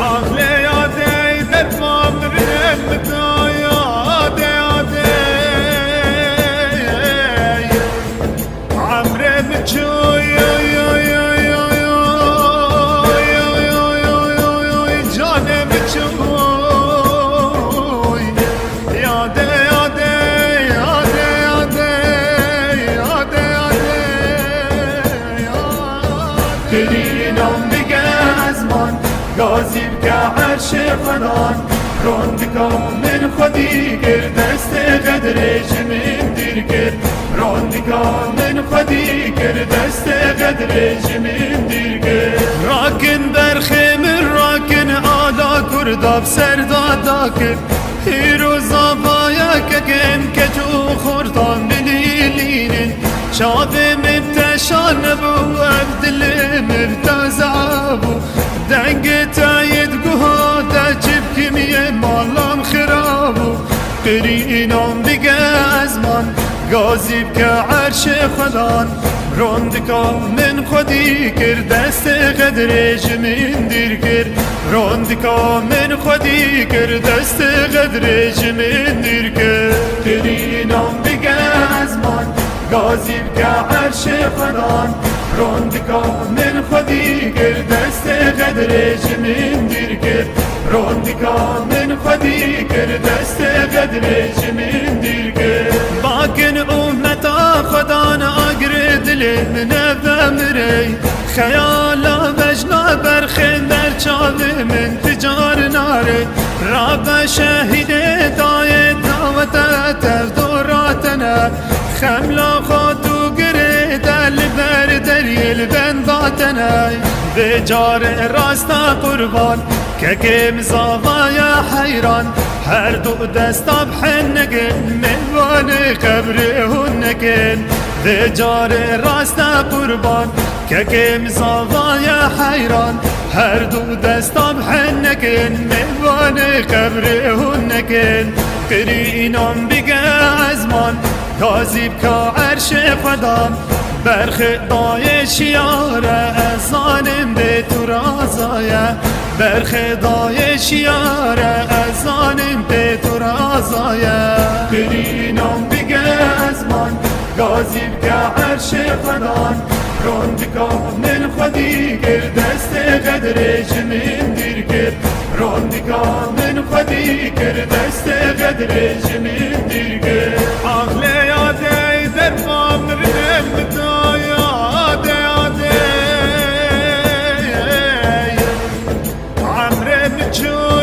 عقلي يادي درفا مرمتا يادي يادي عمري مجوي جاني مجوي يادي يادي يادي يادي يادي دليلهم بقزمان غازي بكعرش فنان روندكم من خدي گر دست قدرش من دیر گر روندكم من خدي گر دست قدرش من دیر گر راكن برخم راكن آلا كرداب سردادا كر هيرو زبايا ككم كجو خردان بليلين شاب مبتشان بو عبدل مبتزعبو دنگ تايد قهادا جيب كمية مالام خرابو قرينام بقى أزمان غازي بكعرش خدان روندكم من خدي كر دست قدرش من دير كر روندكم من خدي كر دست قدرش من دير كر قرينام بقى أزمان غازي بكعرش خدان روندكم من خدي كر دست قدرش من دير كر روندكم من خدي كر دست قدرش من دير كر باكن أمتا خدانا أقرد من بمري خيالا بجنا برخين برچاو من تجار ناري راب شهيد دايت دعوتا تفدوراتنا خملا خاتو قريد البر دريل بنداتنا بجار راستا قربان ككم زوايا حيران هر دو دستا بحنكن مهوان قبرهنكن بجار راستا قربان ككم زوايا حيران هر دو دستا بحنكن مهوان قبرهنكن قرينام بقى أزمان كاذب كعرش خدام برخ دای شیاره ظالم به تو رازایه برخ دای شیاره ظالم به تو رازایه قرینم بگه ازمان غازیب که عرش خدان روندکم من خودی گر دست قدرش من دیر گر روندکم من خودی گر دست قدرش من دیر گر عقل یاده در فامر نمتا یاده یاده عمر بچون